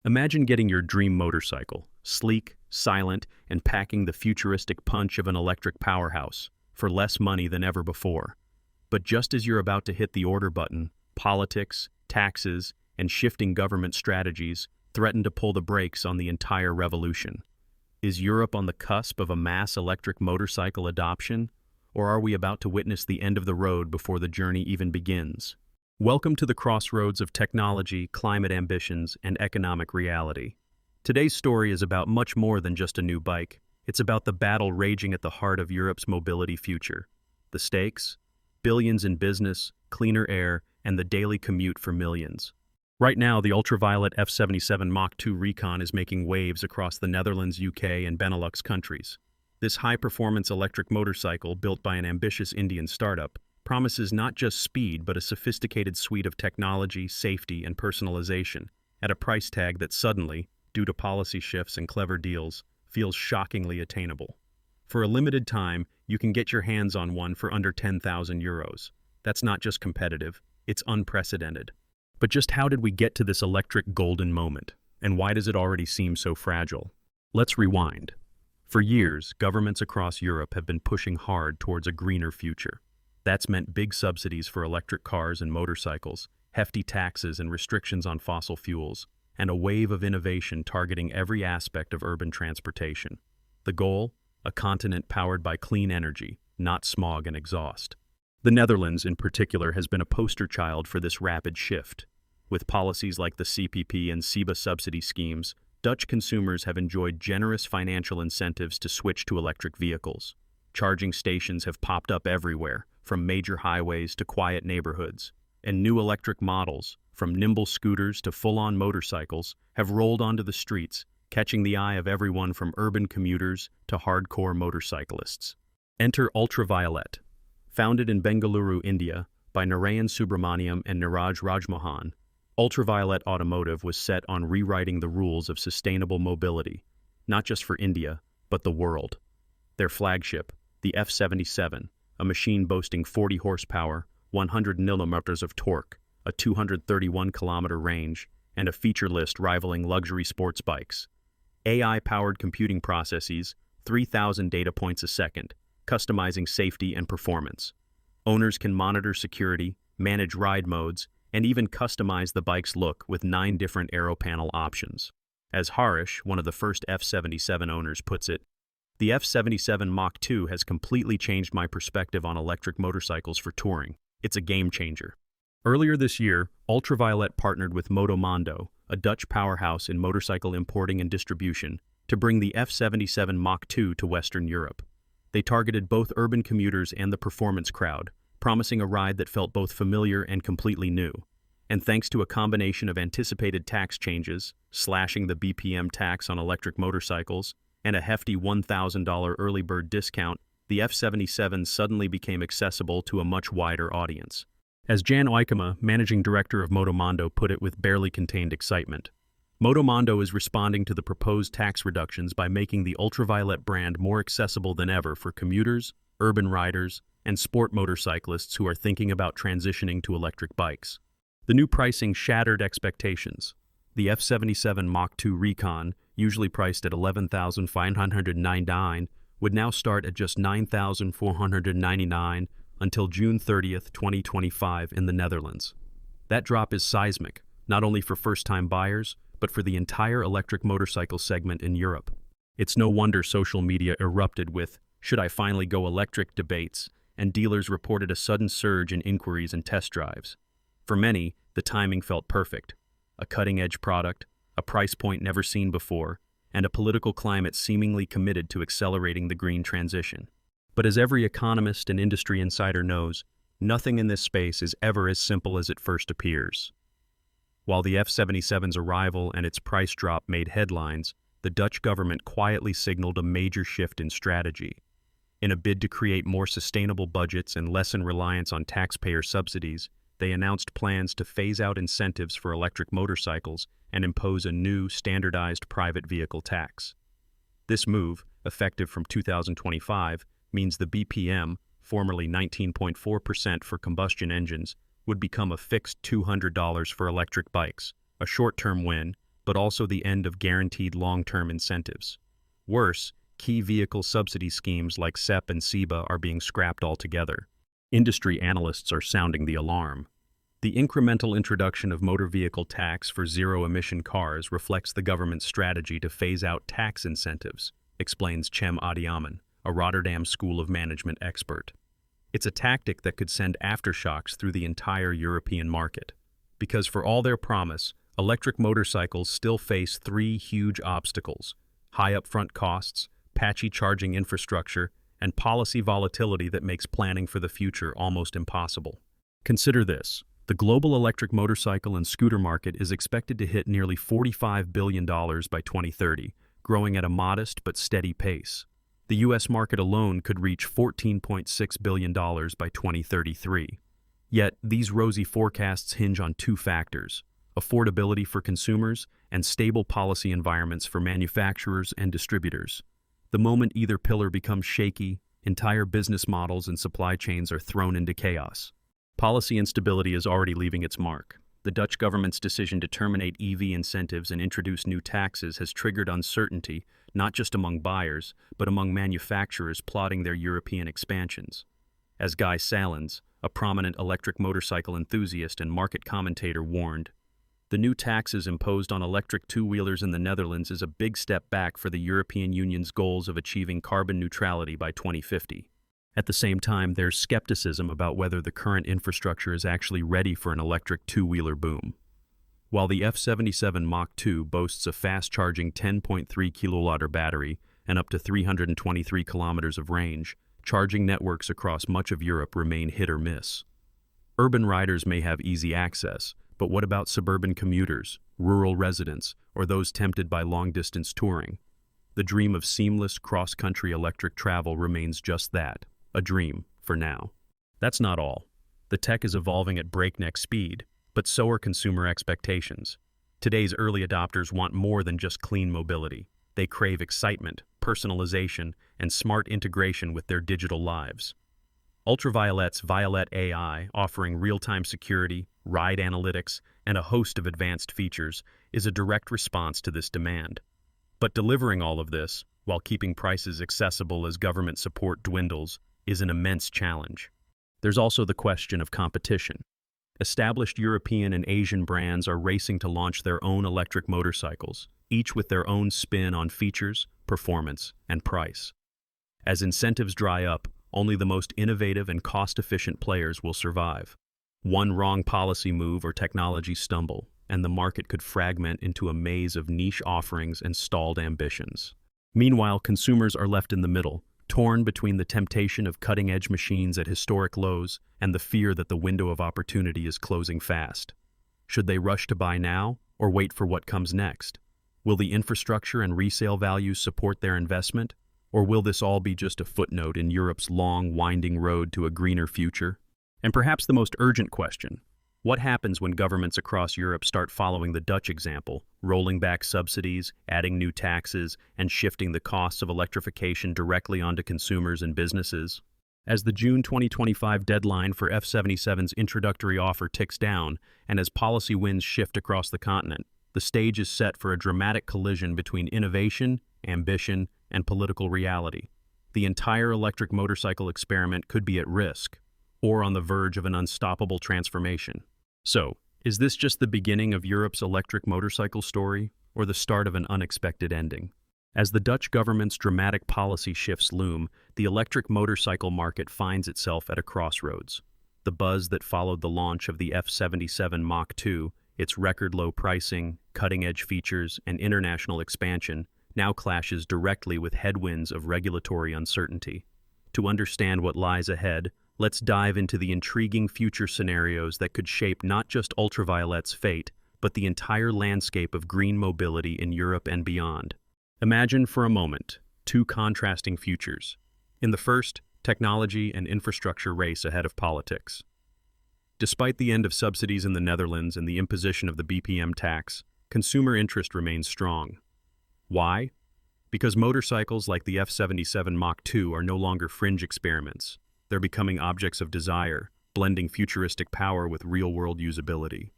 Imagine getting your dream motorcycle, sleek, silent, and packing the futuristic punch of an electric powerhouse, for less money than ever before. But just as you're about to hit the order button, politics, taxes, and shifting government strategies threaten to pull the brakes on the entire revolution. Is Europe on the cusp of a mass electric motorcycle adoption, or are we about to witness the end of the road before the journey even begins? Welcome to the crossroads of technology, climate ambitions, and economic reality. Today's story is about much more than just a new bike. It's about the battle raging at the heart of Europe's mobility future. The stakes? Billions in business, cleaner air, and the daily commute for millions. Right now, the Ultraviolette F77 Mach 2 Recon is making waves across the Netherlands, UK, and Benelux countries. This high-performance electric motorcycle, built by an ambitious Indian startup, promises not just speed but a sophisticated suite of technology, safety, and personalization, at a price tag that suddenly, due to policy shifts and clever deals, feels shockingly attainable. For a limited time, you can get your hands on one for under €10,000. That's not just competitive, it's unprecedented. But just how did we get to this electric golden moment, and why does it already seem so fragile? Let's rewind. For years, governments across Europe have been pushing hard towards a greener future. That's meant big subsidies for electric cars and motorcycles, hefty taxes and restrictions on fossil fuels, and a wave of innovation targeting every aspect of urban transportation. The goal? A continent powered by clean energy, not smog and exhaust. The Netherlands, in particular, has been a poster child for this rapid shift. With policies like the CPP and SEBA subsidy schemes, Dutch consumers have enjoyed generous financial incentives to switch to electric vehicles. Charging stations have popped up everywhere, from major highways to quiet neighborhoods, and new electric models, from nimble scooters to full-on motorcycles, have rolled onto the streets, catching the eye of everyone from urban commuters to hardcore motorcyclists. Enter Ultraviolette. Founded in Bengaluru, India, by Narayan Subramaniam and Niraj Rajmohan, Ultraviolette Automotive was set on rewriting the rules of sustainable mobility, not just for India, but the world. Their flagship, the F77, a machine boasting 40 horsepower, 100 newton-meters of torque, a 231-kilometer range, and a feature list rivaling luxury sports bikes. AI-powered computing processes, 3,000 data points a second, customizing safety and performance. Owners can monitor security, manage ride modes, and even customize the bike's look with 9 different aero panel options. As Harish, one of the first F77 owners, puts it, "The F77 Mach 2 has completely changed my perspective on electric motorcycles for touring. It's a game changer." Earlier this year, Ultraviolette partnered with Motomondo, a Dutch powerhouse in motorcycle importing and distribution, to bring the F77 Mach 2 to Western Europe. They targeted both urban commuters and the performance crowd, promising a ride that felt both familiar and completely new. And thanks to a combination of anticipated tax changes, slashing the BPM tax on electric motorcycles, and a hefty $1,000 early bird discount, the F77 suddenly became accessible to a much wider audience. As Jan Oikema, managing director of Motomondo, put it with barely contained excitement, Motomondo is responding to the proposed tax reductions by making the Ultraviolette brand more accessible than ever for commuters, urban riders, and sport motorcyclists who are thinking about transitioning to electric bikes. The new pricing shattered expectations. The F77 Mach 2 Recon, usually priced at $11,599, would now start at just $9,499 until June 30th, 2025 in the Netherlands. That drop is seismic, not only for first-time buyers, but for the entire electric motorcycle segment in Europe. It's no wonder social media erupted with "should I finally go electric" debates, and dealers reported a sudden surge in inquiries and test drives. For many, the timing felt perfect. A cutting-edge product, a price point never seen before, and a political climate seemingly committed to accelerating the green transition. But as every economist and industry insider knows, nothing in this space is ever as simple as it first appears. While the F77's arrival and its price drop made headlines, the Dutch government quietly signaled a major shift in strategy. In a bid to create more sustainable budgets and lessen reliance on taxpayer subsidies, they announced plans to phase out incentives for electric motorcycles and impose a new, standardized private vehicle tax. This move, effective from 2025, means the BPM, formerly 19.4% for combustion engines, would become a fixed $200 for electric bikes, a short-term win, but also the end of guaranteed long-term incentives. Worse, key vehicle subsidy schemes like SEP and SEBA are being scrapped altogether. Industry analysts are sounding the alarm. The incremental introduction of motor vehicle tax for zero-emission cars reflects the government's strategy to phase out tax incentives, explains Cem Adiyaman, a Rotterdam School of Management expert. It's a tactic that could send aftershocks through the entire European market. Because for all their promise, electric motorcycles still face three huge obstacles: high upfront costs, patchy charging infrastructure, and policy volatility that makes planning for the future almost impossible. Consider this. The global electric motorcycle and scooter market is expected to hit nearly $45 billion by 2030, growing at a modest but steady pace. The U.S. market alone could reach $14.6 billion by 2033. Yet, these rosy forecasts hinge on two factors: affordability for consumers and stable policy environments for manufacturers and distributors. The moment either pillar becomes shaky, entire business models and supply chains are thrown into chaos. Policy instability is already leaving its mark. The Dutch government's decision to terminate EV incentives and introduce new taxes has triggered uncertainty, not just among buyers, but among manufacturers plotting their European expansions. As Guy Salins, a prominent electric motorcycle enthusiast and market commentator, warned, the new taxes imposed on electric two-wheelers in the Netherlands is a big step back for the European Union's goals of achieving carbon neutrality by 2050. At the same time, there's skepticism about whether the current infrastructure is actually ready for an electric two-wheeler boom. While the F77 Mach 2 boasts a fast-charging 10.3 kWh battery and up to 323 kilometers of range, charging networks across much of Europe remain hit or miss. Urban riders may have easy access, but what about suburban commuters, rural residents, or those tempted by long-distance touring? The dream of seamless cross-country electric travel remains just that, a dream, for now. That's not all. The tech is evolving at breakneck speed, but so are consumer expectations. Today's early adopters want more than just clean mobility. They crave excitement, personalization, and smart integration with their digital lives. Ultraviolette's Violet AI, offering real-time security, ride analytics, and a host of advanced features, is a direct response to this demand. But delivering all of this, while keeping prices accessible as government support dwindles, is an immense challenge. There's also the question of competition. Established European and Asian brands are racing to launch their own electric motorcycles, each with their own spin on features, performance, and price. As incentives dry up, only the most innovative and cost-efficient players will survive. One wrong policy move or technology stumble, and the market could fragment into a maze of niche offerings and stalled ambitions. Meanwhile, consumers are left in the middle, torn between the temptation of cutting-edge machines at historic lows and the fear that the window of opportunity is closing fast. Should they rush to buy now, or wait for what comes next? Will the infrastructure and resale values support their investment, or will this all be just a footnote in Europe's long, winding road to a greener future? And perhaps the most urgent question: what happens when governments across Europe start following the Dutch example, rolling back subsidies, adding new taxes, and shifting the costs of electrification directly onto consumers and businesses? As the June 2025 deadline for F77's introductory offer ticks down, and as policy winds shift across the continent, the stage is set for a dramatic collision between innovation, ambition, and political reality. The entire electric motorcycle experiment could be at risk, or on the verge of an unstoppable transformation. So, is this just the beginning of Europe's electric motorcycle story, or the start of an unexpected ending? As the Dutch government's dramatic policy shifts loom, the electric motorcycle market finds itself at a crossroads. The buzz that followed the launch of the F77 Mach 2, its record-low pricing, cutting-edge features, and international expansion, now clashes directly with headwinds of regulatory uncertainty. To understand what lies ahead, let's dive into the intriguing future scenarios that could shape not just Ultraviolette's fate, but the entire landscape of green mobility in Europe and beyond. Imagine for a moment two contrasting futures. In the first, technology and infrastructure race ahead of politics. Despite the end of subsidies in the Netherlands and the imposition of the BPM tax, consumer interest remains strong. Why? Because motorcycles like the F77 Mach 2 are no longer fringe experiments. They're becoming objects of desire, blending futuristic power with real-world usability.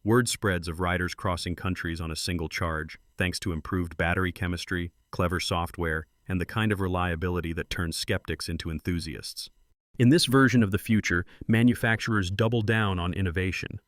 Word spreads of riders crossing countries on a single charge, thanks to improved battery chemistry, clever software, and the kind of reliability that turns skeptics into enthusiasts. In this version of the future, manufacturers double down on innovation.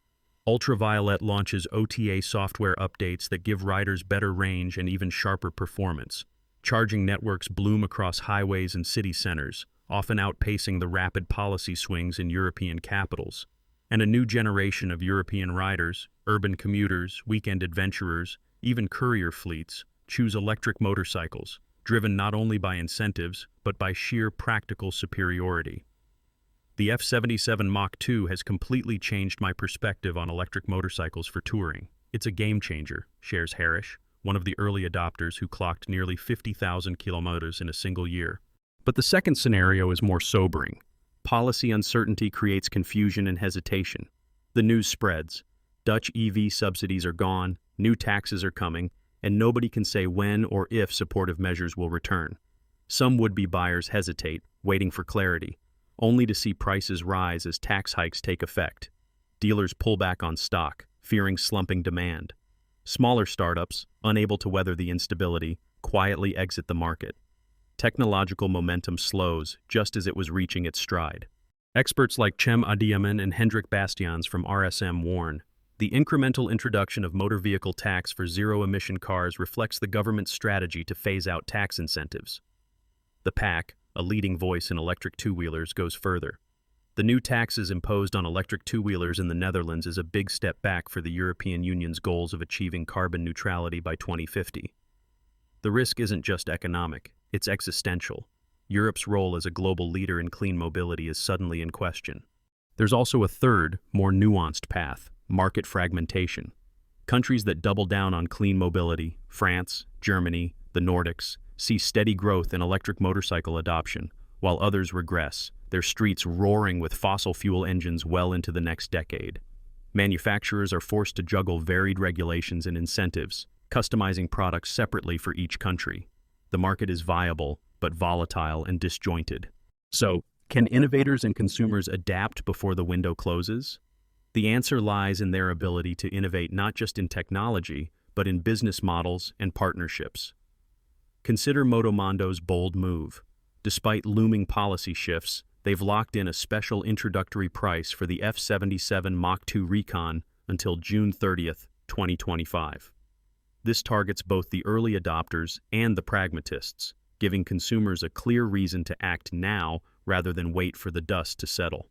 Ultraviolette launches OTA software updates that give riders better range and even sharper performance. Charging networks bloom across highways and city centers, often outpacing the rapid policy swings in European capitals. And a new generation of European riders, urban commuters, weekend adventurers, even courier fleets, choose electric motorcycles, driven not only by incentives, but by sheer practical superiority. The F77 Mach 2 has completely changed my perspective on electric motorcycles for touring. It's a game changer, shares Harish, one of the early adopters who clocked nearly 50,000 kilometers in a single year. But the second scenario is more sobering. Policy uncertainty creates confusion and hesitation. The news spreads. Dutch EV subsidies are gone, new taxes are coming, and nobody can say when or if supportive measures will return. Some would-be buyers hesitate, waiting for clarity, only to see prices rise as tax hikes take effect. Dealers pull back on stock, fearing slumping demand. Smaller startups, unable to weather the instability, quietly exit the market. Technological momentum slows just as it was reaching its stride. Experts like Cem Adiyaman and Hendrik Bastiaans from RSM warn, the incremental introduction of motor vehicle tax for zero-emission cars reflects the government's strategy to phase out tax incentives. The PAC, a leading voice in electric two-wheelers, goes further. The new taxes imposed on electric two-wheelers in the Netherlands is a big step back for the European Union's goals of achieving carbon neutrality by 2050. The risk isn't just economic, it's existential. Europe's role as a global leader in clean mobility is suddenly in question. There's also a third, more nuanced path: market fragmentation. Countries that double down on clean mobility, France, Germany, the Nordics, see steady growth in electric motorcycle adoption, while others regress, their streets roaring with fossil fuel engines well into the next decade. Manufacturers are forced to juggle varied regulations and incentives, customizing products separately for each country. The market is viable, but volatile and disjointed. So, can innovators and consumers adapt before the window closes? The answer lies in their ability to innovate not just in technology, but in business models and partnerships. Consider Motomondo's bold move. Despite looming policy shifts, they've locked in a special introductory price for the F77 Mach 2 Recon until June 30th, 2025. This targets both the early adopters and the pragmatists, giving consumers a clear reason to act now rather than wait for the dust to settle.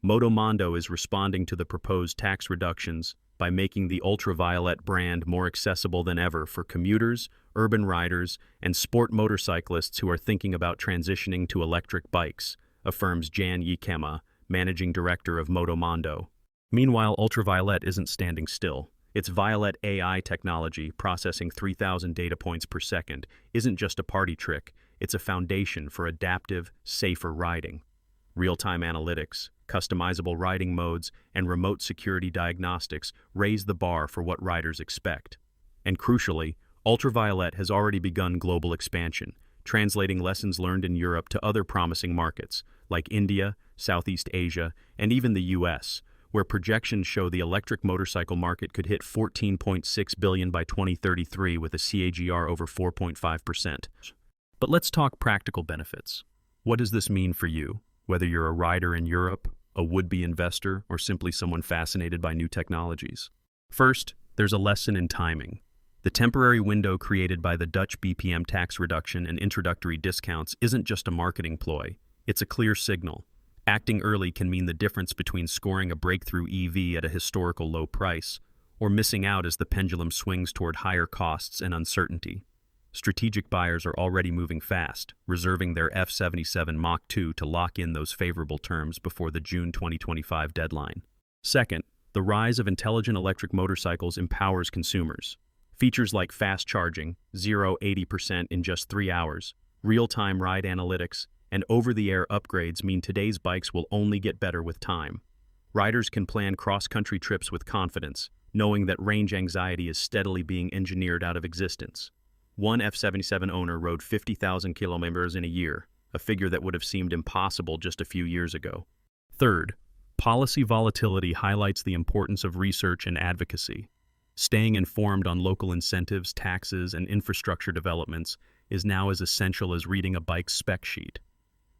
Motomondo is responding to the proposed tax reductions by making the Ultraviolette brand more accessible than ever for commuters, urban riders, and sport motorcyclists who are thinking about transitioning to electric bikes, affirms Jan Yikema, managing director of Motomondo. Meanwhile, Ultraviolette isn't standing still. Its Violet AI technology, processing 3,000 data points per second, isn't just a party trick, it's a foundation for adaptive, safer riding. Real-time analytics, customizable riding modes, and remote security diagnostics raise the bar for what riders expect. And crucially, Ultraviolette has already begun global expansion, translating lessons learned in Europe to other promising markets, like India, Southeast Asia, and even the US, where projections show the electric motorcycle market could hit $14.6 billion by 2033 with a CAGR over 4.5%. But let's talk practical benefits. What does this mean for you, whether you're a rider in Europe, a would-be investor, or simply someone fascinated by new technologies? First, there's a lesson in timing. The temporary window created by the Dutch BPM tax reduction and introductory discounts isn't just a marketing ploy, it's a clear signal. Acting early can mean the difference between scoring a breakthrough EV at a historical low price or missing out as the pendulum swings toward higher costs and uncertainty. Strategic buyers are already moving fast, reserving their F77 Mach 2 to lock in those favorable terms before the June 2025 deadline. Second, the rise of intelligent electric motorcycles empowers consumers. Features like fast charging, 0-80% in just 3 hours, real-time ride analytics, and over-the-air upgrades mean today's bikes will only get better with time. Riders can plan cross-country trips with confidence, knowing that range anxiety is steadily being engineered out of existence. One F77 owner rode 50,000 kilometers in a year, a figure that would have seemed impossible just a few years ago. Third, Policy volatility highlights the importance of research and advocacy. Staying informed on local incentives, taxes, and infrastructure developments is now as essential as reading a bike's spec sheet.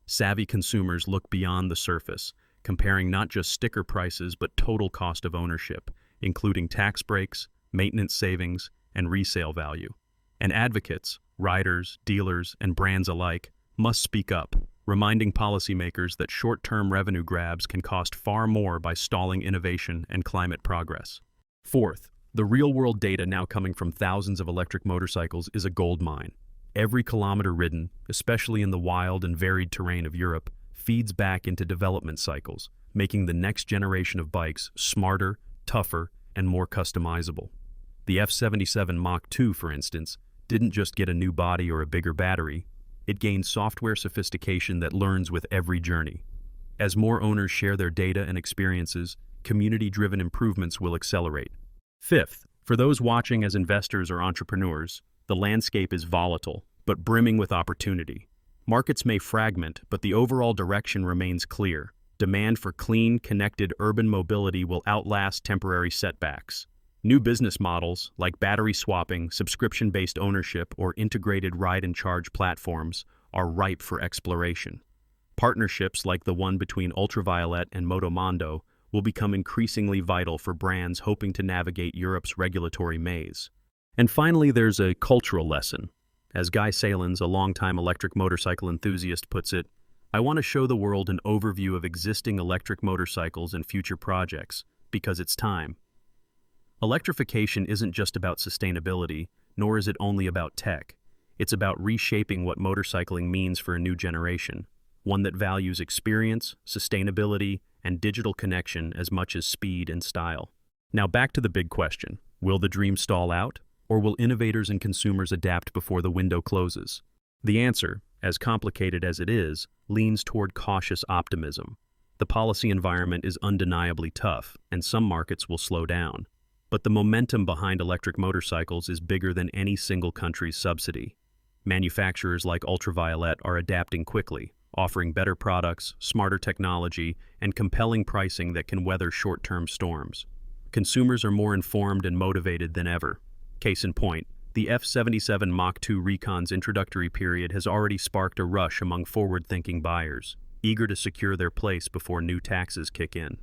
Savvy consumers look beyond the surface, comparing not just sticker prices but total cost of ownership, including tax breaks, maintenance savings, and resale value. And advocates, riders, dealers, and brands alike must speak up, reminding policymakers that short-term revenue grabs can cost far more by stalling innovation and climate progress. Fourth, the real-world data now coming from thousands of electric motorcycles is a goldmine. Every kilometer ridden, especially in the wild and varied terrain of Europe, feeds back into development cycles, making the next generation of bikes smarter, tougher, and more customizable. The F77 Mach 2, for instance, didn't just get a new body or a bigger battery, it gained software sophistication that learns with every journey. As more owners share their data and experiences, community-driven improvements will accelerate. Fifth, for those watching as investors or entrepreneurs, the landscape is volatile, but brimming with opportunity. Markets may fragment, but the overall direction remains clear. Demand for clean, connected urban mobility will outlast temporary setbacks. New business models, like battery swapping, subscription-based ownership, or integrated ride-and-charge platforms, are ripe for exploration. Partnerships like the one between Ultraviolette and Motomondo will become increasingly vital for brands hoping to navigate Europe's regulatory maze. And finally, there's a cultural lesson. As Guy Salins, a longtime electric motorcycle enthusiast, puts it, "I want to show the world an overview of existing electric motorcycles and future projects, because it's time." Electrification isn't just about sustainability, nor is it only about tech. It's about reshaping what motorcycling means for a new generation, one that values experience, sustainability, and digital connection as much as speed and style. Now back to the big question. Will the dream stall out, or will innovators and consumers adapt before the window closes? The answer, as complicated as it is, leans toward cautious optimism. The policy environment is undeniably tough, and some markets will slow down. But the momentum behind electric motorcycles is bigger than any single country's subsidy. Manufacturers like Ultraviolette are adapting quickly, offering better products, smarter technology, and compelling pricing that can weather short-term storms. Consumers are more informed and motivated than ever. Case in point, the F77 Mach 2 Recon's introductory period has already sparked a rush among forward-thinking buyers, eager to secure their place before new taxes kick in.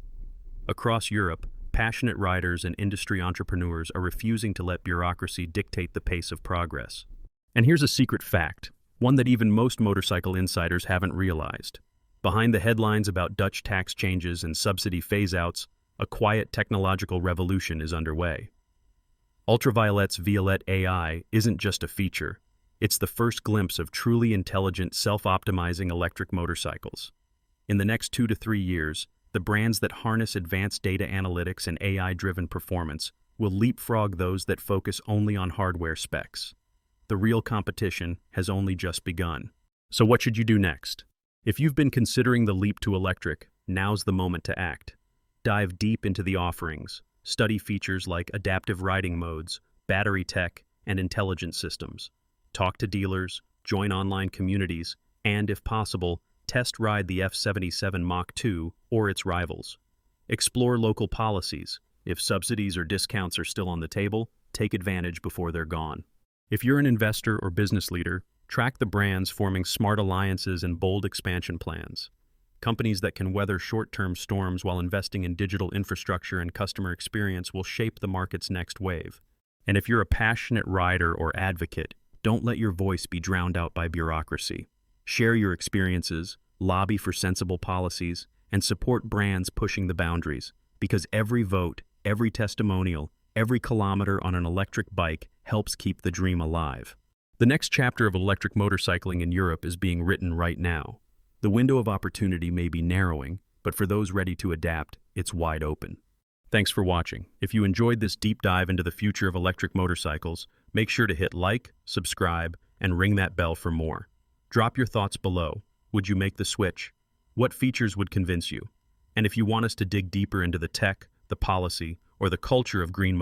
Across Europe, passionate riders and industry entrepreneurs are refusing to let bureaucracy dictate the pace of progress. And here's a secret fact, one that even most motorcycle insiders haven't realized. Behind the headlines about Dutch tax changes and subsidy phase-outs, a quiet technological revolution is underway. Ultraviolette's Violette AI isn't just a feature, it's the first glimpse of truly intelligent, self-optimizing electric motorcycles. In the next 2 to 3 years, the brands that harness advanced data analytics and AI-driven performance will leapfrog those that focus only on hardware specs. The real competition has only just begun. So what should you do next? If you've been considering the leap to electric, now's the moment to act. Dive deep into the offerings, study features like adaptive riding modes, battery tech, and intelligent systems. Talk to dealers, join online communities, and, if possible, test ride the F77 Mach 2 or its rivals. Explore local policies. If subsidies or discounts are still on the table, take advantage before they're gone. If you're an investor or business leader, track the brands forming smart alliances and bold expansion plans. Companies that can weather short-term storms while investing in digital infrastructure and customer experience will shape the market's next wave. And if you're a passionate rider or advocate, don't let your voice be drowned out by bureaucracy. Share your experiences, lobby for sensible policies, and support brands pushing the boundaries, because every vote, every testimonial, every kilometer on an electric bike helps keep the dream alive. The next chapter of electric motorcycling in Europe is being written right now. The window of opportunity may be narrowing, but for those ready to adapt, it's wide open. Thanks for watching. If you enjoyed this deep dive into the future of electric motorcycles, make sure to hit like, subscribe, and ring that bell for more. Drop your thoughts below. Would you make the switch? What features would convince you? And if you want us to dig deeper into the tech, the policy, or the culture of green